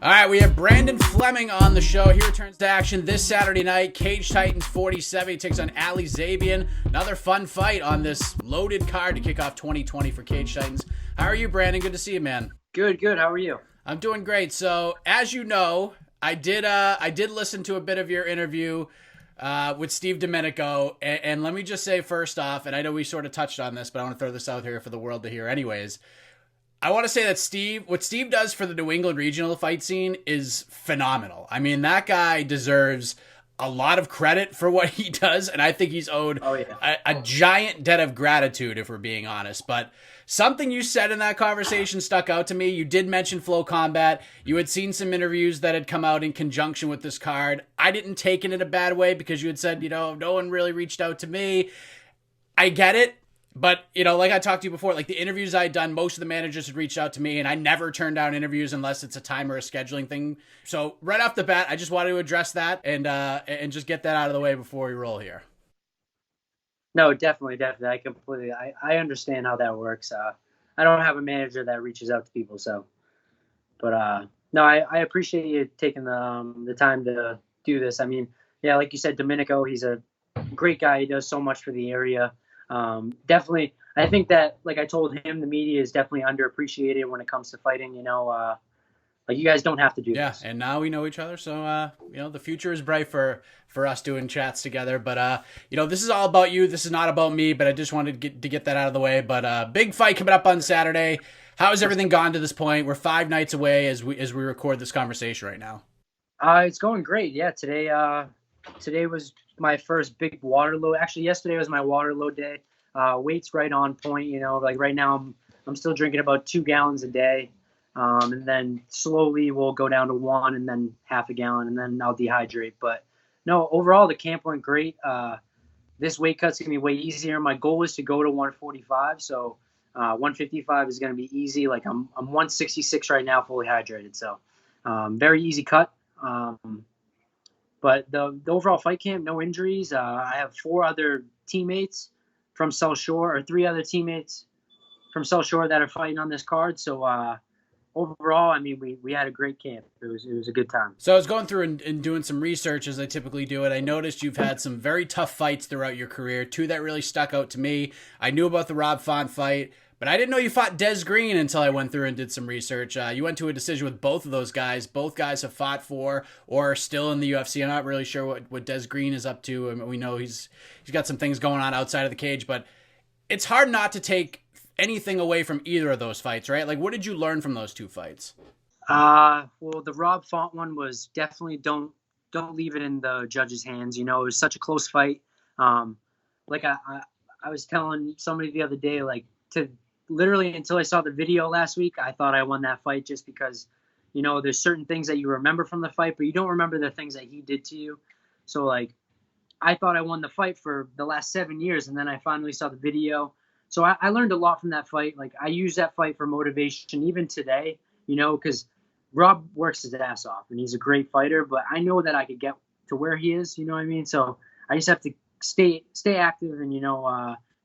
All right, we have Brandon Fleming on the show. He returns to action this Saturday night. Cage Titans 47. He takes on Ali Zebian. Another fun fight on this loaded card to kick off 2020 for Cage Titans. How are you, Brandon? Good to see you, man. Good. How are you? I'm doing great. So, as you know, I did listen to a bit of your interview with Steve Domenico, and let me just say first off, and I know we sort of touched on this, but I want to throw this out here for the world to hear anyways. I want to say that what Steve does for the New England regional fight scene is phenomenal. I mean, that guy deserves a lot of credit for what he does, and I think he's owed a giant debt of gratitude, if we're being honest. But something you said in that conversation stuck out to me. You did mention FloCombat. You had seen some interviews that had come out in conjunction with this card. I didn't take it in a bad way because you had said, no one really reached out to me. I get it. But, like I talked to you before, like the interviews I had done, most of the managers had reached out to me, and I never turn down interviews unless it's a time or a scheduling thing. So right off the bat, I just wanted to address that and just get that out of the way before we roll here. No, definitely. I understand how that works. I don't have a manager that reaches out to people, so. But, no, I appreciate you taking the time to do this. I mean, yeah, like you said, Domenico, he's a great guy. He does so much for the area. Definitely, I think that, like I told him, the media is definitely underappreciated when it comes to fighting. Like you guys don't have to do this. Yeah, and now we know each other, so the future is bright for us doing chats together. But this is all about you. This is not about me. But I just wanted to get that out of the way. But big fight coming up on Saturday. How has everything gone to this point? We're 5 nights away as we record this conversation right now. It's going great. Yeah, today was my first big water load. Actually, yesterday was my water load day. Weight's right on point. Like right now I'm still drinking about 2 gallons a day. And then slowly we'll go down to 1 and then half a gallon and then I'll dehydrate. But no, overall the camp went great. This weight cut's going to be way easier. My goal is to go to 145. So 155 is going to be easy. Like I'm 166 right now, fully hydrated. So very easy cut. But the overall fight camp, no injuries. I have 4 other teammates from South Shore, or 3 other teammates from South Shore that are fighting on this card. So overall, I mean, we had a great camp. It was a good time. So I was going through and doing some research as I typically do it. I noticed you've had some very tough fights throughout your career. 2 that really stuck out to me. I knew about the Rob Font fight, but I didn't know you fought Des Green until I went through and did some research. You went to a decision with both of those guys. Both guys have fought for or are still in the UFC. I'm not really sure what Des Green is up to. I mean, we know he's got some things going on outside of the cage, but it's hard not to take anything away from either of those fights, right? Like, what did you learn from those 2 fights? Well, the Rob Font one was definitely don't leave it in the judge's hands. It was such a close fight. Like I was telling somebody the other day, like to literally until I saw the video last week, I thought I won that fight just because, there's certain things that you remember from the fight, but you don't remember the things that he did to you. So like, I thought I won the fight for the last 7 years, and then I finally saw the video. So I learned a lot from that fight. Like I use that fight for motivation even today, because Rob works his ass off and he's a great fighter, but I know that I could get to where he is, you know what I mean? So I just have to stay active and,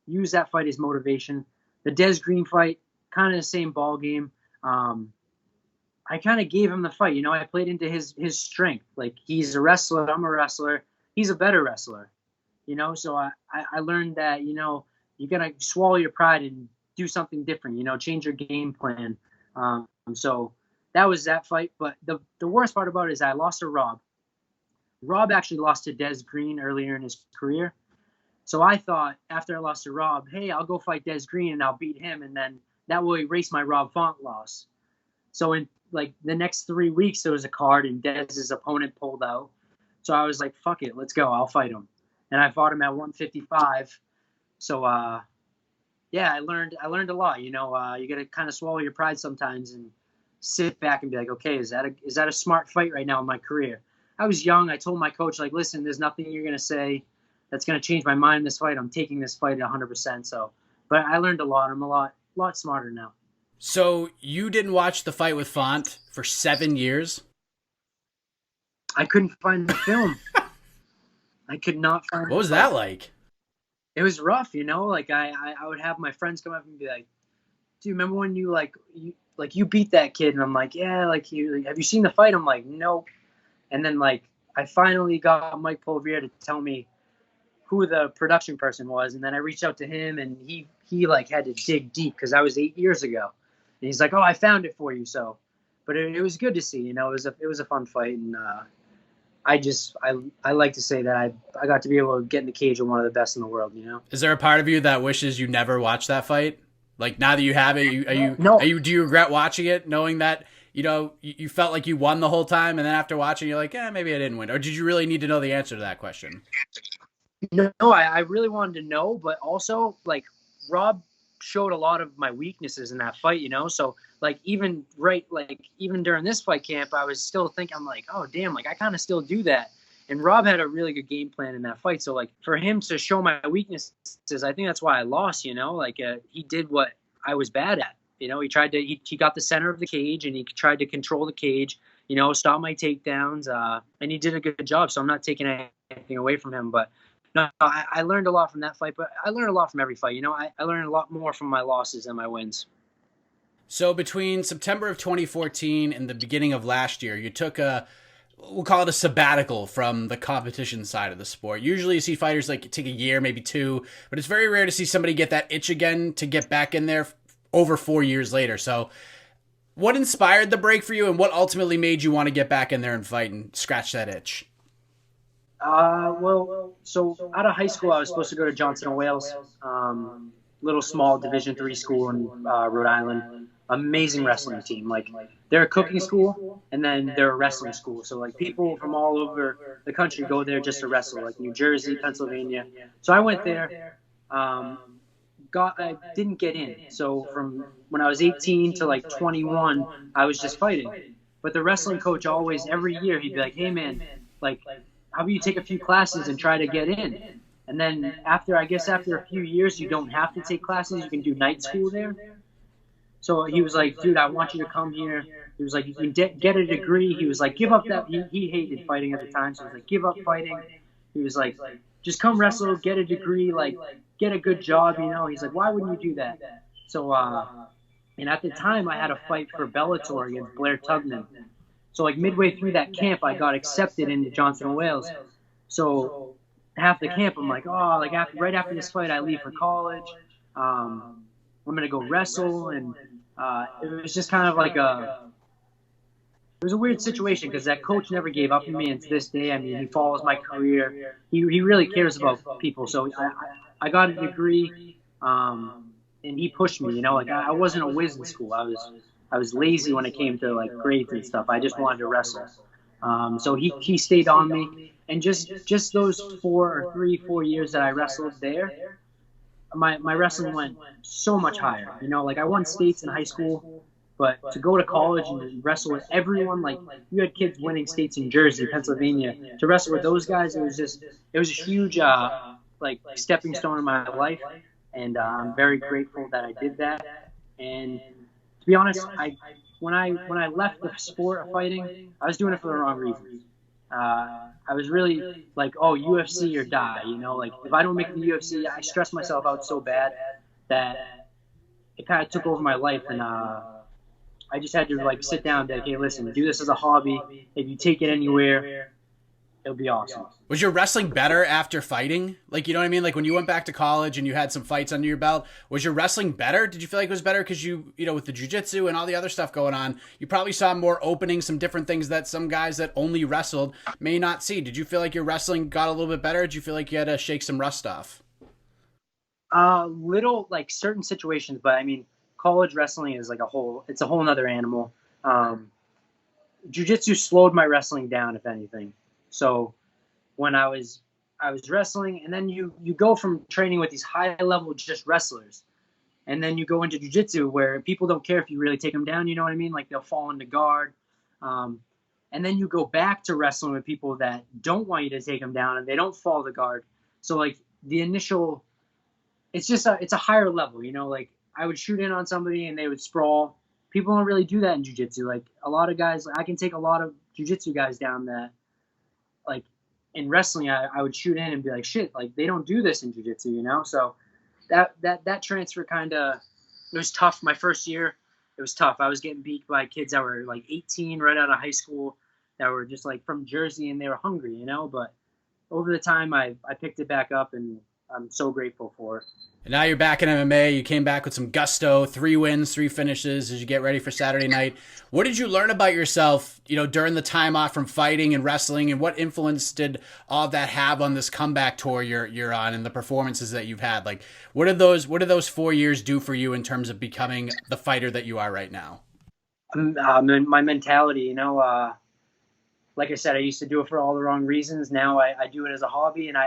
use that fight as motivation. The Des Green fight, kind of the same ball game. I kind of gave him the fight, I played into his strength. Like he's a wrestler, I'm a wrestler. He's a better wrestler, so I learned that, you got to swallow your pride and do something different, change your game plan. So that was that fight. But the worst part about it is I lost to Rob. Rob actually lost to Des Green earlier in his career. So I thought after I lost to Rob, hey, I'll go fight Des Green and I'll beat him. And then that will erase my Rob Font loss. So in like the next 3 weeks, there was a card and Dez's opponent pulled out. So I was like, fuck it, let's go. I'll fight him. And I fought him at 155. So, yeah, I learned a lot. You got to kind of swallow your pride sometimes and sit back and be like, okay, is that a smart fight right now in my career? I was young. I told my coach, like, listen, there's nothing you're going to say that's going to change my mind in this fight. I'm taking this fight at 100%. So, but I learned a lot. I'm a lot smarter now. So you didn't watch the fight with Font for 7 years? I couldn't find the film. I could not find. What was that like? It was rough, Like I would have my friends come up and be like, do you remember when you beat that kid? And I'm like, yeah, like, have you seen the fight? I'm like, nope. And then like I finally got Mike Polvier to tell me who the production person was, and then I reached out to him, and he like had to dig deep because that was 8 years ago. And he's like, oh, I found it for you. So, but it was good to see. You know, it was a fun fight, and I like to say that I got to be able to get in the cage with one of the best in the world. You know. Is there a part of you that wishes you never watched that fight? Like now that you have it, No. do you regret watching it, knowing that you felt like you won the whole time, and then after watching, you're like, maybe I didn't win, or did you really need to know the answer to that question? No, I really wanted to know, but also like Rob showed a lot of my weaknesses in that fight, you know. So like even during this fight camp, I was still thinking, I'm like, oh damn, like I kind of still do that. And Rob had a really good game plan in that fight. So like for him to show my weaknesses, I think that's why I lost. You know, like he did what I was bad at. You know, he got the center of the cage and he tried to control the cage. You know, stop my takedowns, and he did a good job. So I'm not taking anything away from him, but. No, I learned a lot from that fight, but I learned a lot from every fight. You know, I learned a lot more from my losses than my wins. So between September of 2014 and the beginning of last year, you took we'll call it a sabbatical from the competition side of the sport. Usually you see fighters like take a year, maybe 2, but it's very rare to see somebody get that itch again to get back in there over 4 years later. So what inspired the break for you, and what ultimately made you want to get back in there and fight and scratch that itch? So out of high school, I was supposed to go to Johnson & Wales, little small Division III school in Rhode Island. Amazing wrestling team. Like they're a cooking school, and then they're a wrestling school. So like people from all over the country go there just to wrestle, like New Jersey, Pennsylvania. So I went there. I didn't get in. So from when I was 18 to like 21, I was just fighting. But the wrestling coach always, every year, he'd be like, hey man, like, how about you take a few classes and try to get in? And then after a few years, you don't have to take classes. You can do night school there. So he was like, dude, I want you to come here. He was like, you can get a degree. He was like, give up that. He hated fighting at the time. So he was like, give up fighting. He was like, just come wrestle, get a degree, like get a good job, you know. He's like, why wouldn't you do that? So, and at the time I had a fight for Bellator against Blair Tugman. So like midway through that camp, I got accepted into Johnson & Wales. So half the camp, I'm like, oh, like right after this fight, I leave for college. I'm going to go wrestle. And it was just kind of like it was a weird situation because that coach never gave up on me. And to this day, I mean, he follows my career. He really cares about people. So I got a degree, and he pushed me, you know, like I wasn't a whiz in school. I was lazy when it came to like grades and stuff. I just wanted to wrestle. So he stayed on me, and just those 4 years that I wrestled there, my wrestling went so much higher. You know, like I won states in high school, but to go to college and wrestle with everyone, like you had kids winning states in Jersey, Pennsylvania, to wrestle with those guys, it was a huge like stepping stone in my life, and I'm very grateful that I did that. And to be honest, when I left the sport of fighting, I was doing it for the wrong reasons. I was really like, oh, UFC or die, you know, like if I don't make the UFC, I stress myself out so bad that it kind of took over my life. And I just had to like sit down and be like, hey, listen, do this as a hobby. If you take it anywhere, it'll be awesome. Was your wrestling better after fighting? Like, you know what I mean? Like when you went back to college and you had some fights under your belt, was your wrestling better? Did you feel like it was better because you know, with the jiu-jitsu and all the other stuff going on, you probably saw more openings, some different things that some guys that only wrestled may not see. Did you feel like your wrestling got a little bit better? Did you feel like you had to shake some rust off? Little, like certain situations, but I mean, college wrestling is like it's a whole nother animal. Jiu-jitsu slowed my wrestling down, if anything. So when I was wrestling, and then you go from training with these high level just wrestlers, and then you go into jiu-jitsu where people don't care if you really take them down, you know what I mean? Like they'll fall into guard. And then you go back to wrestling with people that don't want you to take them down and they don't fall to guard. So like the initial, it's a higher level, you know, like I would shoot in on somebody and they would sprawl. People don't really do that in jiu-jitsu. Like a lot of guys, I can take a lot of jiu-jitsu guys down that, like in wrestling, I would shoot in and be like, shit, like they don't do this in jiu-jitsu, you know? So that transfer kind of it was tough. My first year, it was tough. I was getting beat by kids that were like 18 right out of high school that were just like from Jersey and they were hungry, you know. But over the time, I picked it back up, and I'm so grateful for it. And now you're back in MMA. You came back with some gusto, 3 wins, 3 finishes as you get ready for Saturday night. What did you learn about yourself, during the time off from fighting and wrestling, and what influence did all of that have on this comeback tour you're on and the performances that you've had? Like, what did those 4 years do for you in terms of becoming the fighter that you are right now? My mentality, like I said, I used to do it for all the wrong reasons. Now I do it as a hobby, and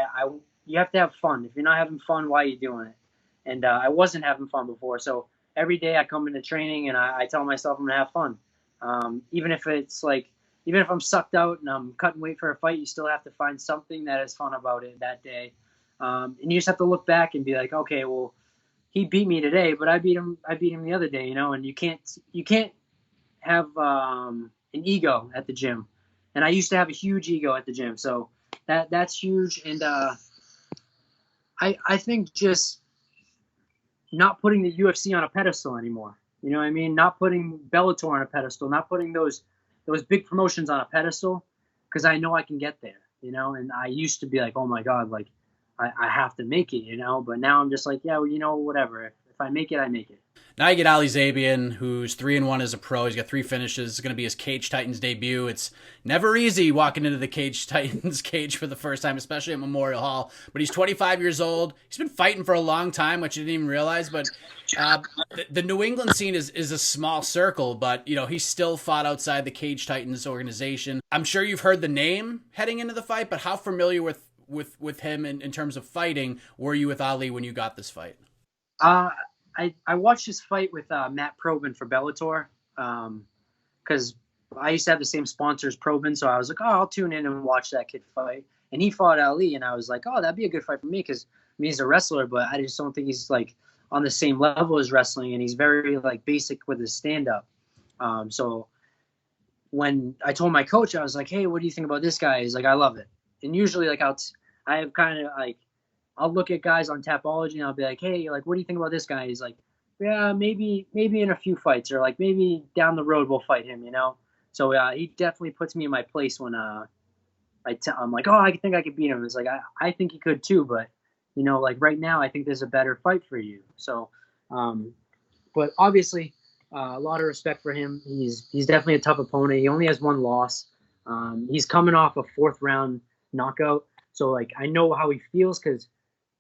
you have to have fun. If you're not having fun, why are you doing it? And I wasn't having fun before. So every day I come into training and I tell myself I'm going to have fun. Even if I'm sucked out and I'm cutting weight for a fight, you still have to find something that is fun about it that day. And you just have to look back and be like, okay, well, he beat me today, but I beat him the other day, and you can't have an ego at the gym. And I used to have a huge ego at the gym. So that's huge. And I think just not putting the UFC on a pedestal anymore. You know what I mean? Not putting Bellator on a pedestal, not putting those big promotions on a pedestal, because I know I can get there, and I used to be like, oh my God, like I have to make it, but now I'm just like, yeah, well, whatever. If I make it, I make it. Now you get Ali Zebian, who's 3-1 as a pro. He's got 3 finishes. It's going to be his Cage Titans debut. It's never easy walking into the Cage Titans cage for the first time, especially at Memorial Hall. But he's 25 years old. He's been fighting for a long time, which you didn't even realize. But the New England scene is a small circle, but he still fought outside the Cage Titans organization. I'm sure you've heard the name heading into the fight, but how familiar with him in terms of fighting were you with Ali when you got this fight? I watched his fight with Matt Probin for Bellator, because I used to have the same sponsor as Probin, so I was like, oh, I'll tune in and watch that kid fight. And he fought Ali, and I was like, oh, that'd be a good fight for me, because he's a wrestler, but I just don't think he's like on the same level as wrestling, and he's very like basic with his stand-up. So when I told my coach, I was like, hey, what do you think about this guy? He's like, I love it. And usually like I have kind of like, I'll look at guys on Tapology and I'll be like, hey, like, what do you think about this guy? He's like, yeah, maybe in a few fights, or like maybe down the road we'll fight him, So he definitely puts me in my place when I'm like, oh, I think I could beat him. It's like, I think he could too, but like right now I think there's a better fight for you. So, but obviously a lot of respect for him. He's definitely a tough opponent. He only has 1 loss. He's coming off a 4th round knockout. So like, I know how he feels, because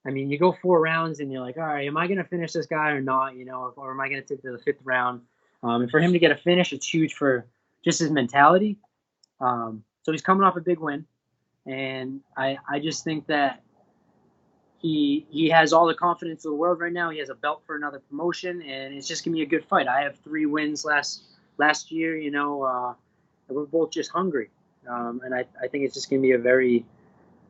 I mean, you go 4 rounds and you're like, all right, am I going to finish this guy or not? Or am I going to take to the 5th round? And for him to get a finish, it's huge for just his mentality. So he's coming off a big win. And I just think that he has all the confidence in the world right now. He has a belt for another promotion, and it's just going to be a good fight. I have 3 wins last year, we're both just hungry. And I think it's just going to be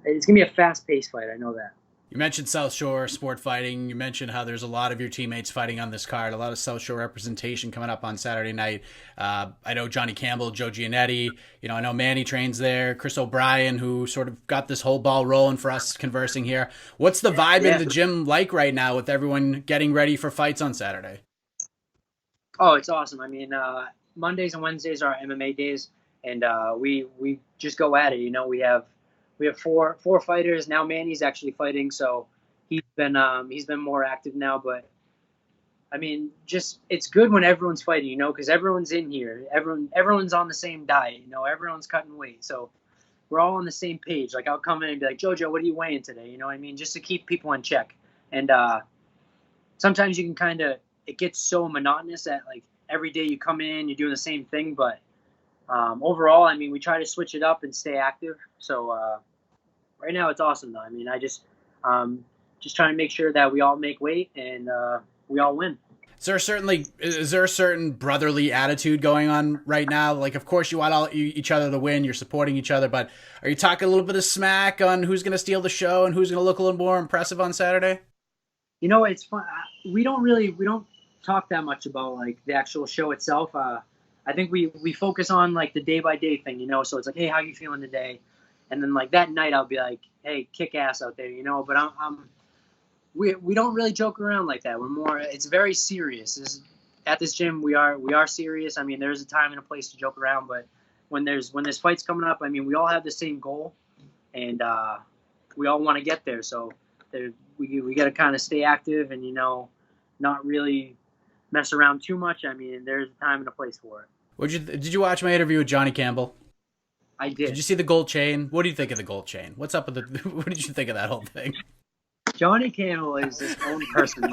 it's going to be a fast-paced fight. I know that. You mentioned South Shore sport fighting. You mentioned how there's a lot of your teammates fighting on this card, a lot of South Shore representation coming up on Saturday night. I know Johnny Campbell, Joe Giannetti. I know Manny trains there. Chris O'Brien, who sort of got this whole ball rolling for us conversing here. What's the vibe in the gym like right now with everyone getting ready for fights on Saturday? Oh, it's awesome. I mean, Mondays and Wednesdays are MMA days, and we just go at it. We have four fighters now. Manny's actually fighting, so he's been more active now. But I mean, just it's good when everyone's fighting, because everyone's in here. Everyone's on the same diet, Everyone's cutting weight, so we're all on the same page. Like I'll come in and be like, Jojo, what are you weighing today? You know what I mean? Just to keep people in check. And sometimes you can it gets so monotonous that like every day you come in, you're doing the same thing. But overall, I mean, we try to switch it up and stay active. So. Right now, it's awesome, though. I mean, I just trying to make sure that we all make weight and we all win. Is there a certain brotherly attitude going on right now? Like, of course, you want each other to win. You're supporting each other, but are you talking a little bit of smack on who's going to steal the show and who's going to look a little more impressive on Saturday? It's fun. We don't talk that much about like the actual show itself. I think we focus on like the day by day thing. So it's like, hey, how you feeling today? And then like that night I'll be like, hey, kick ass out there, But we don't really joke around like that. We're more. It's very serious. At this gym, we are serious. I mean, there's a time and a place to joke around, but when there's fights coming up, I mean, we all have the same goal, and we all want to get there. So we got to kind of stay active and not really mess around too much. I mean, there's a time and a place for it. Did you watch my interview with Johnny Campbell? I did. Did you see the gold chain? What do you think of the gold chain? What's up with the? What did you think of that whole thing? Johnny Campbell is his own person.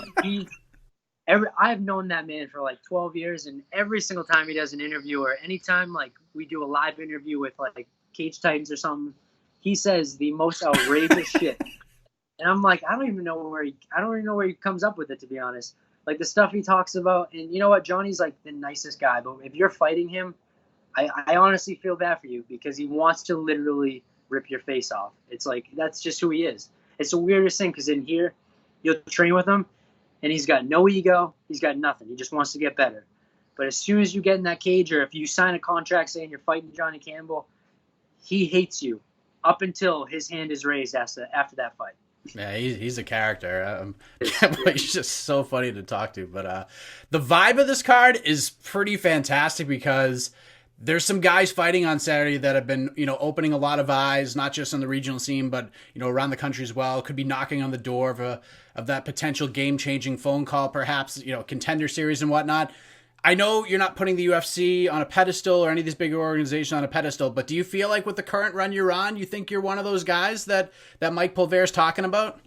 I've known that man for like 12 years, and every single time he does an interview or anytime like we do a live interview with like Cage Titans or something, he says the most outrageous shit. And I'm like, I don't even know where he comes up with it, to be honest. Like the stuff he talks about, and you know what, Johnny's like the nicest guy, but if you're fighting him, I honestly feel bad for you because he wants to literally rip your face off. It's like that's just who he is. It's the weirdest thing because in here, you'll train with him, and he's got no ego. He's got nothing. He just wants to get better. But as soon as you get in that cage, or if you sign a contract saying you're fighting Johnny Campbell, he hates you up until his hand is raised after that fight. Yeah, he's a character. He's just so funny to talk to. But the vibe of this card is pretty fantastic because there's some guys fighting on Saturday that have been, opening a lot of eyes, not just on the regional scene, but, around the country as well. Could be knocking on the door of that potential game-changing phone call, perhaps, contender series and whatnot. I know you're not putting the UFC on a pedestal or any of these bigger organizations on a pedestal, but do you feel like with the current run you're on, you think you're one of those guys that Mike Pulver's talking about?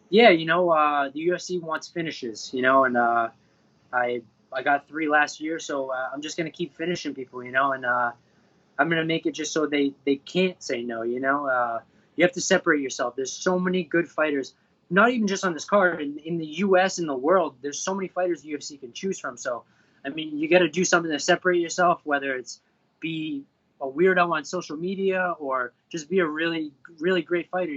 Yeah, the UFC wants finishes, and I got 3 last year, so I'm just going to keep finishing people, and I'm going to make it just so they can't say no, you have to separate yourself. There's so many good fighters, not even just on this card. In the U.S. and the world, there's so many fighters the UFC can choose from. So, I mean, you got to do something to separate yourself, whether it's be a weirdo on social media or just be a really, really great fighter,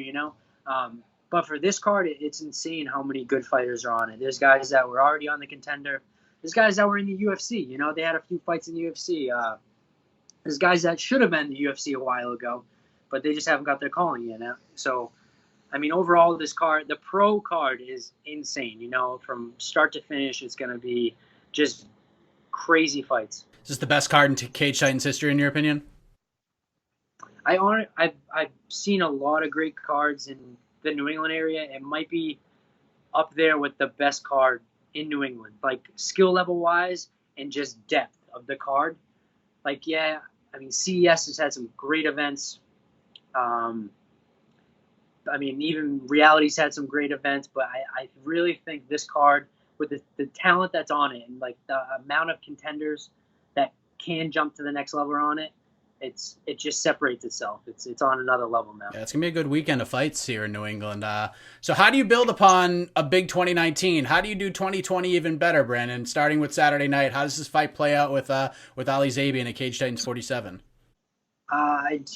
But for this card, it's insane how many good fighters are on it. There's guys that were already on the contender. There's guys that were in the UFC. They had a few fights in the UFC. There's guys that should have been in the UFC a while ago, but they just haven't got their calling yet. So, I mean, overall, this card, the pro card is insane. From start to finish, it's going to be just crazy fights. Is this the best card in Cage Titans history, in your opinion? I've seen a lot of great cards in the New England area. It might be up there with the best card in New England, like skill level wise and just depth of the card. Like, yeah, I mean, CES has had some great events. I mean, even Reality's had some great events, but I really think this card, with the talent that's on it and like the amount of contenders that can jump to the next level on it, it just separates itself. It's on another level now. Yeah, it's gonna be a good weekend of fights here in New England. So how do you build upon a big 2019? How do you do 2020 even better, Brandon? Starting with Saturday night, how does this fight play out with Ali Zebian at Cage Titans 47?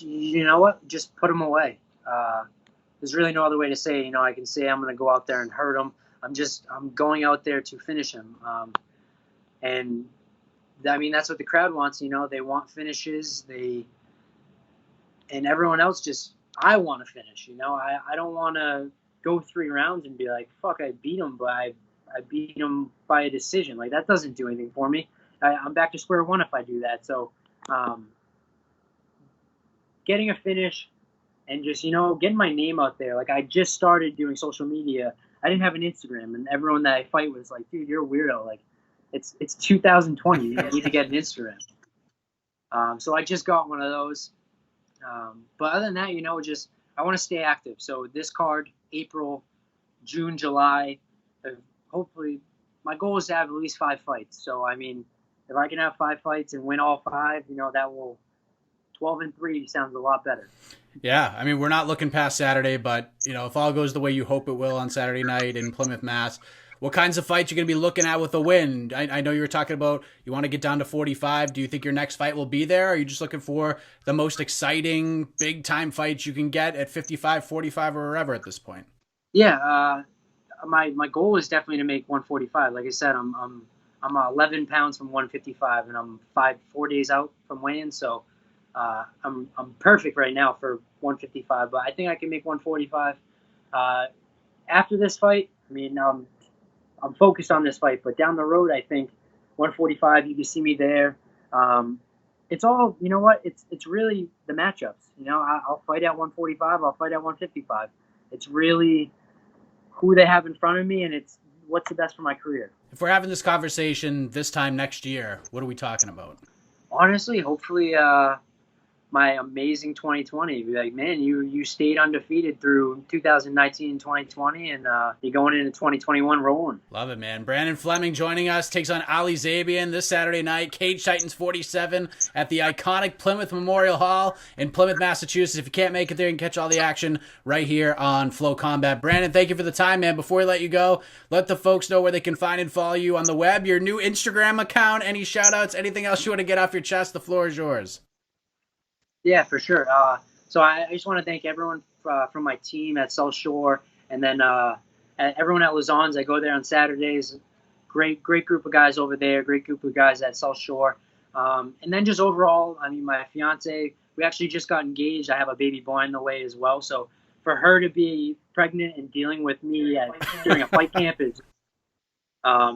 You know what? Just put him away. There's really no other way to say it. I can say I'm going to go out there and hurt him. I'm going out there to finish him. And I mean, that's what the crowd wants. They want finishes. And everyone else I want to finish. I don't want to go 3 rounds and be like, fuck, I beat him, but I beat him by a decision. Like, that doesn't do anything for me. I'm back to square one if I do that. So, getting a finish and just, getting my name out there. Like, I just started doing social media. I didn't have an Instagram, and everyone that I fight was like, dude, you're a weirdo. Like, it's 2020. You need to get an Instagram. So I just got one of those. But other than that, I want to stay active. So this card, April, June, July, hopefully my goal is to have at least 5 fights. So, I mean, if I can have 5 fights and win all 5, that will 12-3 sounds a lot better. Yeah, I mean, we're not looking past Saturday, but, if all goes the way you hope it will on Saturday night in Plymouth, Mass., what kinds of fights you're going to be looking at with a win? I know you were talking about you want to get down to 45. Do you think your next fight will be there? Or are you just looking for the most exciting, big-time fights you can get at 55, 45, or wherever at this point? Yeah, my goal is definitely to make 145. Like I said, I'm 11 pounds from 155, and I'm 4 days out from weighing, so I'm perfect right now for 155. But I think I can make 145. After this fight, I mean, I'm focused on this fight, but down the road, I think 145, you can see me there. It's all, you know what? It's really the matchups. You know, I'll fight at 145. I'll fight at 155. It's really who they have in front of me, and it's what's the best for my career. If we're having this conversation this time next year, what are we talking about? Honestly, hopefully, my amazing 2020. Be like, man, you stayed undefeated through 2019 and 2020, and you're going into 2021 rolling. Love it, man. Brandon Fleming joining us, takes on Ali Zebian this Saturday night, Cage Titans 47 at the iconic Plymouth Memorial Hall in Plymouth, Massachusetts. If you can't make it there, you can catch all the action right here on FloCombat. Brandon, thank you for the time, man. Before we let you go, let the folks know where they can find and follow you on the web, your new Instagram account, any shout-outs, anything else you want to get off your chest, the floor is yours. Yeah, for sure. So I just want to thank everyone from my team at South Shore, and then everyone at Lausanne's. I go there on Saturdays. Great group of guys over there. Great group of guys at South Shore. And then just overall, I mean, my fiance, we actually just got engaged. I have a baby boy on the way as well. So for her to be pregnant and dealing with me during a fight camp is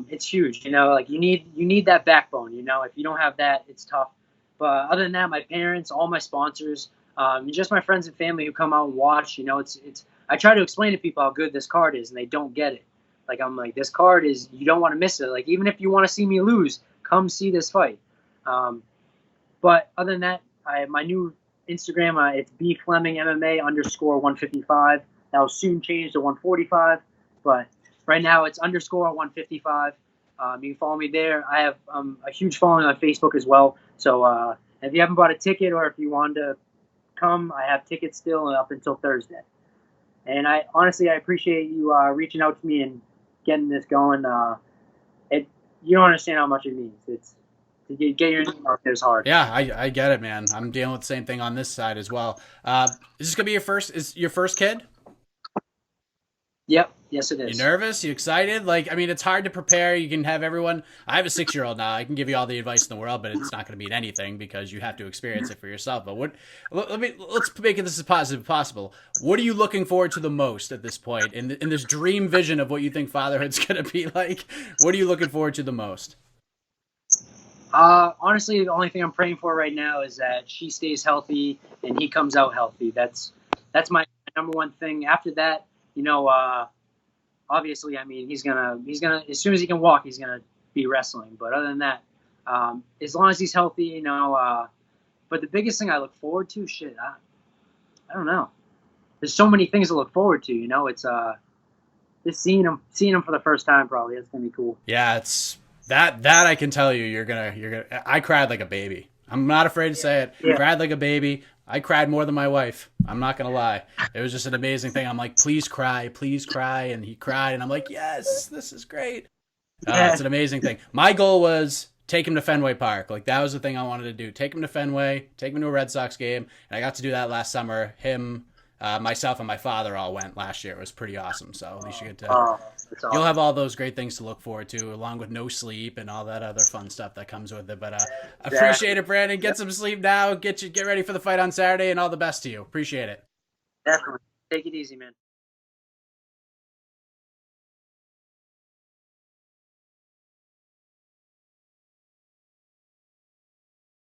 it's huge. You know, like you need that backbone. You know, if you don't have that, it's tough. But other than that, my parents, all my sponsors, just my friends and family who come out and watch, you know, it's. I try to explain to people how good this card is, and they don't get it. Like, I'm like, this card is, you don't want to miss it. Like, even if you want to see me lose, come see this fight. But other than that, my new Instagram, it's bflemingmma_155. That will soon change to 145. But right now, it's _155. You can follow me there. I have a huge following on Facebook as well. So if you haven't bought a ticket or if you want to come, I have tickets still up until Thursday. And I appreciate you reaching out to me and getting this going. You don't understand how much it means. It's to get your name out there is hard. Yeah, I get it, man. I'm dealing with the same thing on this side as well. Is this gonna be your first kid? Yep. Yes, it is. You nervous? You excited? Like, I mean, it's hard to prepare. You can have everyone. I have a 6-year-old now. I can give you all the advice in the world, but it's not going to mean anything because you have to experience it for yourself. But let's make this as positive as possible. What are you looking forward to the most at this point in this dream vision of what you think fatherhood's going to be like? What are you looking forward to the most? Honestly, the only thing I'm praying for right now is that she stays healthy and he comes out healthy. That's my number one thing. After that, you know, obviously, I mean, he's gonna as soon as he can walk, he's gonna be wrestling. But other than that, as long as he's healthy, you know. But the biggest thing I look forward to, I don't know. There's so many things to look forward to. You know, it's just seeing him for the first time. Probably it's gonna be cool. Yeah, it's that I can tell you. You're gonna. I cried like a baby. I'm not afraid to say it. Yeah. Cried like a baby. I cried more than my wife. I'm not going to lie. It was just an amazing thing. I'm like, please cry. And he cried. And I'm like, yes, this is great. It's an amazing thing. My goal was take him to Fenway Park. Like, that was the thing I wanted to do. Take him to Fenway, take him to a Red Sox game. And I got to do that last summer. Him, myself, and my father all went last year. It was pretty awesome. So at least you get to... awesome. You'll have all those great things to look forward to, along with no sleep and all that other fun stuff that comes with it. But appreciate it, Brandon. Get some sleep now. Get ready for the fight on Saturday, and all the best to you. Appreciate it. Definitely. Take it easy, man.